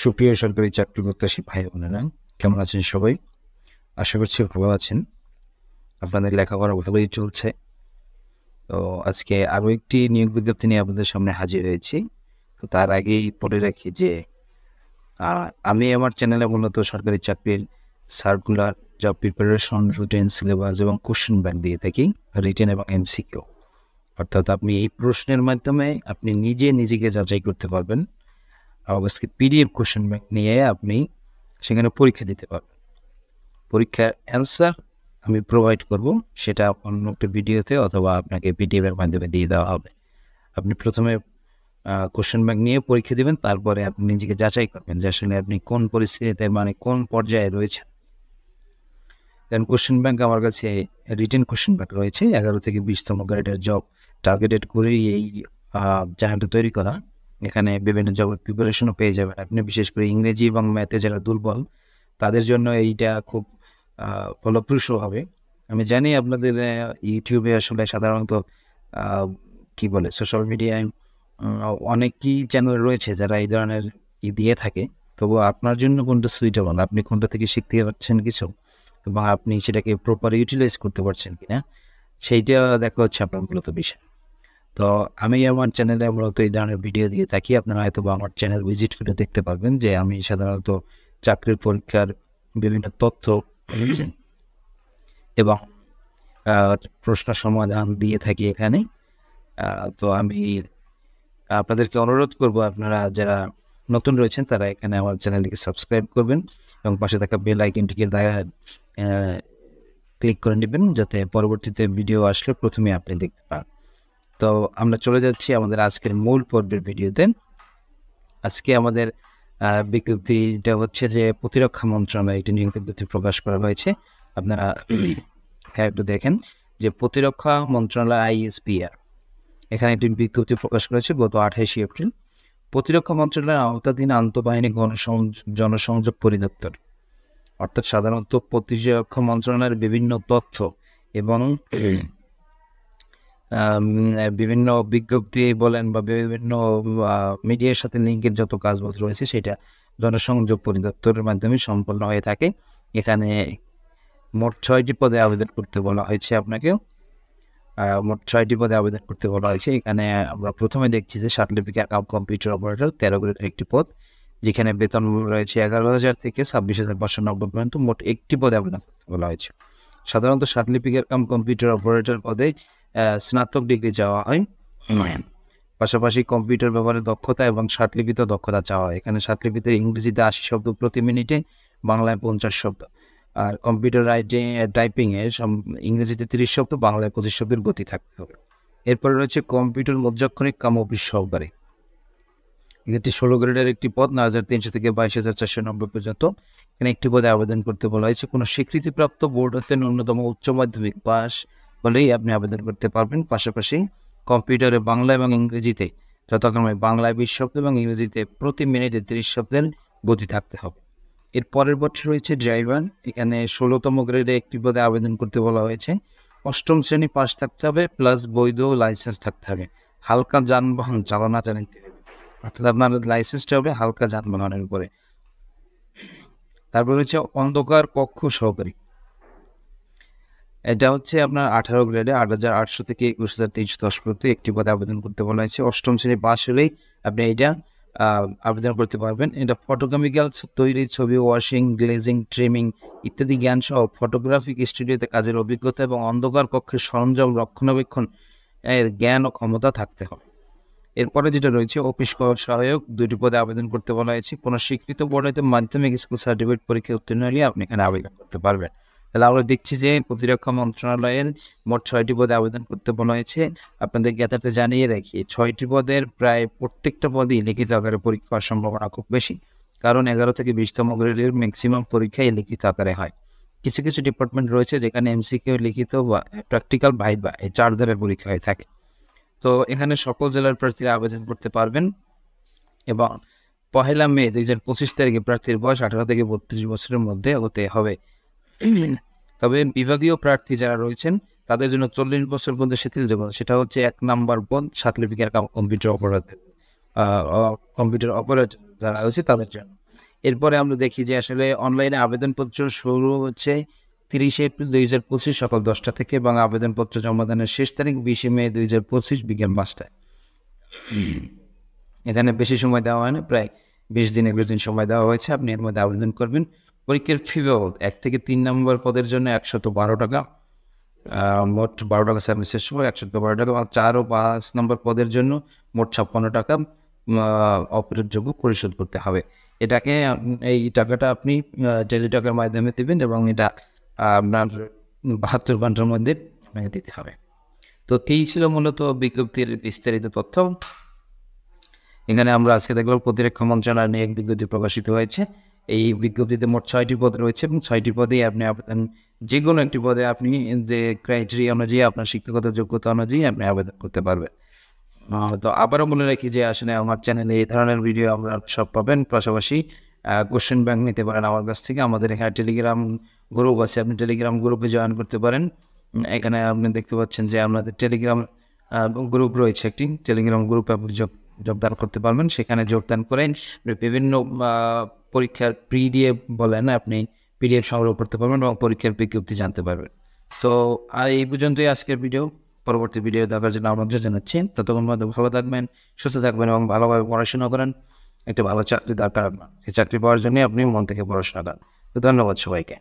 সুপ্রিয় সরকারি চাকরি প্রত্যাশী ভাই বোনেরা, কেমন আছেন সবাই? আশা করছি ভালো আছেন। আপনাদের লেখাপড়া ভালোই চলছে। তো আজকে আরও একটি নিয়োগ বিজ্ঞপ্তি নিয়ে আপনাদের সামনে হাজির হয়েছি। তো তার আগেই বলে রাখি যে আমি আমার চ্যানেলে মূলত সরকারি চাকরির circular, job preparation, routine, syllabus এবং কোশ্চেন ব্যাংক দিয়ে থাকি, রিটেন এবং এমসিকিউ। অর্থাৎ আপনি এই প্রশ্নের মাধ্যমে আপনি নিজেকে যাচাই করতে পারবেন। আজকে পিডিএফ কোশ্চেন ব্যাংক নিয়ে আপনি সেখানে পরীক্ষা দিতে পারবেন। পরীক্ষার অ্যান্সার আমি প্রোভাইড করব, সেটা অন্য একটা ভিডিওতে অথবা আপনাকে পিডিএফের মাধ্যমে দিয়ে দেওয়া হবে। আপনি প্রথমে কোশ্চেন ব্যাংক নিয়ে পরীক্ষা দেবেন, তারপরে আপনি নিজেকে যাচাই করবেন যে আসলে আপনি কোন পরিস্থিতিতে কোন পর্যায়ে রয়েছেন। দেন কোশ্চেন ব্যাংক আমার কাছে রিটেন কোশ্চেন ব্যাংক রয়েছে 11 থেকে 20তম গ্রেডের জব টার্গেটেড করেই এই চ্যানেলটা তৈরি করা। এখানে বিভিন্ন জবের প্রিপারেশনও পেয়ে যাবেন আপনি। বিশেষ করে ইংরেজি এবং ম্যাথে যারা দুর্বল তাদের জন্য এইটা খুব ফলপ্রসূ হবে। আমি জানি আপনাদের ইউটিউবে আসলে সাধারণত সোশ্যাল মিডিয়ায় অনেকই চ্যানেল রয়েছে যারা এই ধরনের দিয়ে থাকে। তবু আপনার জন্য কোনটা সুইটেবল, আপনি কোনটা থেকে শিখতে পারছেন কিছু এবং আপনি সেটাকে প্রপার ইউটিলাইজ করতে পারছেন কিনা, সেইটা দেখা হচ্ছে আপনার মূলত বিষয়। তো আমি আমার চ্যানেলে মূলত এই ধরনের ভিডিও দিয়ে থাকি। আপনারা হয়তো আমার চ্যানেল ভিজিট করে দেখতে পারবেন যে আমি সাধারণত চাকরির পরীক্ষার বিভিন্ন তথ্য এবং প্রশ্ন সমাধান দিয়ে থাকি এখানে। তো আমি আপনাদেরকে অনুরোধ করব, আপনারা যারা নতুন রয়েছেন তারা এখানে আমার চ্যানেলটিকে সাবস্ক্রাইব করবেন এবং পাশে থাকা বেল আইকনটিকে ক্লিক করে নেবেন, যাতে পরবর্তীতে ভিডিও আসলে প্রথমে আপনি দেখতে পান। তো আমরা চলে যাচ্ছি আমাদের আজকের মূল পর্বের ভিডিওতে। আজকে আমাদের বিজ্ঞপ্তিটা হচ্ছে যে প্রতিরক্ষা মন্ত্রণালয় একটি নিয়োগ বিজ্ঞপ্তি প্রকাশ করা হয়েছে। আপনারা একটু দেখেন যে প্রতিরক্ষা মন্ত্রণালয় ISPR এখানে একটি বিজ্ঞপ্তি প্রকাশ করেছে গত 28 এপ্রিল। প্রতিরক্ষা মন্ত্রণালয়ের আওতাধীন আন্তঃবাহিনী জনসংযোগ পরিদপ্তর, অর্থাৎ সাধারণত প্রতিরক্ষা মন্ত্রণালয়ের বিভিন্ন তথ্য এবং বিভিন্ন বিজ্ঞপ্তি বলেন বা বিভিন্ন মিডিয়ার সাথে লিঙ্কের যত কাজবাজ রয়েছে সেটা জনসংযোগ পরিদপ্তরের মাধ্যমে সম্পন্ন হয়ে থাকে। এখানে মোট 6টি পদে আবেদন করতে বলা হয়েছে আপনাকে। মোট 6টি পদে আবেদন করতে বলা হয়েছে। এখানে আমরা প্রথমে দেখছি যে সার্টিফিকেট কাম কম্পিউটার অপারেটর 13 গ্রেডের একটি পদ, যেখানে বেতন রয়েছে 11,000 থেকে 26,590 পর্যন্ত। মোট একটি পদে আবেদন করতে বলা হয়েছে। সাধারণত সার্টিফিকেট কাম কম্পিউটার অপারেটর পদে স্নাতক ডিগ্রি চাওয়া হয়, পাশাপাশি কম্পিউটার ব্যবহারের দক্ষতা এবং স্বাতলিপিত দক্ষতা চাওয়া হয়। এখানে স্বাতলিপিতে ইংরেজিতে 80 শব্দ প্রতি মিনিটে, বাংলায় 50 শব্দ, আর কম্পিউটার টাইপিংয়ে ইংরেজিতে 30 শব্দ, বাংলায় 25 শব্দের গতি থাকতে হবে। এরপরে রয়েছে কম্পিউটার মুদ্রাক্ষরিক কাম অফিস সহকারী, এটি 16 গ্রেডের একটি পদ, 9,300 থেকে 22,490 পর্যন্ত। এখানে একটি পদে আবেদন করতে বলা হয়েছে। কোনো স্বীকৃতিপ্রাপ্ত বোর্ড হতে ন্যূনতম উচ্চ মাধ্যমিক পাস হলেই আপনি আবেদন করতে পারবেন। পাশাপাশি কম্পিউটারে বাংলা এবং ইংরেজিতে যথাক্রমে বাংলায় 20 শব্দ এবং ইংরেজিতে প্রতি মিনিটে 30 শব্দের গতি থাকতে হবে। এর পরের পথে রয়েছে ড্রাইভার। এখানে 16তম গ্রেডে একটি পদে আবেদন করতে বলা হয়েছে। 8ম শ্রেণী পাস থাকতে হবে, প্লাস বৈধ লাইসেন্স থাকতে হবে। হালকা যানবাহন চালাতে হবে, অর্থাৎ আপনার লাইসেন্সটা হবে হালকা যানবাহনের উপরে। তারপর হচ্ছে অন্ধকার কক্ষ সহকারী, এটা হচ্ছে আপনার 18 গ্রেডে 8,800 থেকে 21,310 পর্যন্ত একটি পদে আবেদন করতে বলা হয়েছে। 8ম শ্রেণী পাস হলেই আপনি এটা আবেদন করতে পারবেন। এটা ফটোকেমিক্যালস তৈরি, ছবি ওয়াশিং, গ্লেজিং, ট্রিমিং ইত্যাদি জ্ঞান সহ ফটোগ্রাফিক স্টুডিওতে কাজের অভিজ্ঞতা এবং অন্ধকার কক্ষের সরঞ্জাম রক্ষণাবেক্ষণ এর জ্ঞান ও ক্ষমতা থাকতে হবে। এরপরে যেটা রয়েছে অফিস সহায়ক, 2টি পদে আবেদন করতে বলা হয়েছে। কোনো স্বীকৃত বোর্ড হতে মাধ্যমিক স্কুল সার্টিফিকেট পরীক্ষায় উত্তীর্ণ হলে আপনি এখানে আবেদন করতে পারবেন। তাহলে আমরা দেখছি যে প্রতিরক্ষা মন্ত্রণালয়ের মোট 6টি পদে আবেদন করতে বলা হয়েছে। আপনাদের জ্ঞাতার্থে জানিয়ে রাখি, 6টি পদের প্রায় প্রত্যেকটা পদই লিখিত আকারে পরীক্ষা হওয়ার সম্ভাবনা খুব বেশি, কারণ 11 থেকে 20তম গ্রেডের ম্যাক্সিমাম পরীক্ষাই লিখিত আকারে হয়। কিছু কিছু ডিপার্টমেন্ট রয়েছে যেখানে MCQ লিখিত বা প্র্যাকটিক্যাল ভাইভা এই 4 ধরনের পরীক্ষা হয়ে থাকে। তো এখানে সকল জেলার প্রার্থীরা আবেদন করতে পারবেন এবং 1 মে 2025 তারিখে প্রার্থীর বয়স 18 থেকে 32 বছরের মধ্যে হতে হবে। তবে বিভাগীয় প্রার্থী যারা রয়েছেন তাদের জন্য 40 বছর পর্যন্ত শিথিলযোগ্য, সেটা হচ্ছে 1 নম্বর পদ সার্টিফিকেট কম্পিউটার অপারেটর যারা রয়েছে তাদের জন্য। এরপরে আমরা দেখি যে আসলে অনলাইনে আবেদনপত্র শুরু হচ্ছে 30 এপ্রিল 2025 সকাল 10টা থেকে এবং আবেদনপত্র জমাদানের শেষ তারিখ 20 মে 2025 বিকেল 5টায়। এখানে বেশি সময় দেওয়া হয় না, প্রায় 20 দিন 21 দিন সময় দেওয়া হয়েছে। আপনি এর মধ্যে আবেদন করবেন। পরীক্ষার ফি বাবদ 1 থেকে 3 নম্বর পদের জন্য 112 টাকা, মোট 12 টাকা সার্ভিসের সময় 112 টাকা, এবং 4 ও 5 নম্বর পদের জন্য মোট 56 টাকা অপরিহার্যযোগ্য পরিশোধ করতে হবে। এটাকে এই টাকাটা আপনি টেলিটকের মাধ্যমে দেবেন এবং এটা আপনার 72 ঘন্টার মধ্যে আপনাকে দিতে হবে। তো এই ছিল মূলত বিজ্ঞপ্তির বিস্তারিত তথ্য। এখানে আমরা আজকে দেখলাম প্রতিরক্ষা মন্ত্রণালয় এক বিজ্ঞপ্তি প্রকাশিত হয়েছে। এই বিজ্ঞপ্তিতে মোট 6টি পদ রয়েছে এবং 6টি পদেই আপনি আবেদন, যে কোনো একটি পদে আপনি যে ক্রাইটেরিয়া অনুযায়ী আপনার শিক্ষাগত যোগ্যতা অনুযায়ী আপনি আবেদন করতে পারবেন। তো আবারও বলে রাখি যে আসলে আমার চ্যানেলে এই ধরনের ভিডিও আমরা সব পাবেন, পাশাপাশি কোশ্চেন ব্যাংক নিতে পারেন আমার কাছ থেকে। আমাদের এখানে টেলিগ্রাম গ্রুপ আছে, আপনি টেলিগ্রাম গ্রুপে জয়েন করতে পারেন। এখানে আপনি দেখতে পাচ্ছেন যে আমাদের টেলিগ্রাম গ্রুপ রয়েছে, একটি টেলিগ্রাম গ্রুপে আপনি যোগদান করতে পারবেন। সেখানে যোগদান করেন বিভিন্ন পরীক্ষার পিডিএফ বলেন, আপনি পিডিএফ সংগ্রহ করতে পারবেন এবং পরীক্ষার বিজ্ঞপ্তি জানতে পারবেন। সো আর এই পর্যন্তই আজকের ভিডিও। পরবর্তী ভিডিও দেখার জন্য আমন্ত্রণ জানাচ্ছি। ততক্ষণ মধ্যে ভালো থাকবেন, সুস্থ থাকবেন এবং ভালোভাবে পড়াশোনা করেন। একটা ভালো চাকরি দরকার আপনার, সেই চাকরি পাওয়ার জন্য আপনি মন থেকে পড়াশোনা করেন। তো ধন্যবাদ সবাইকে।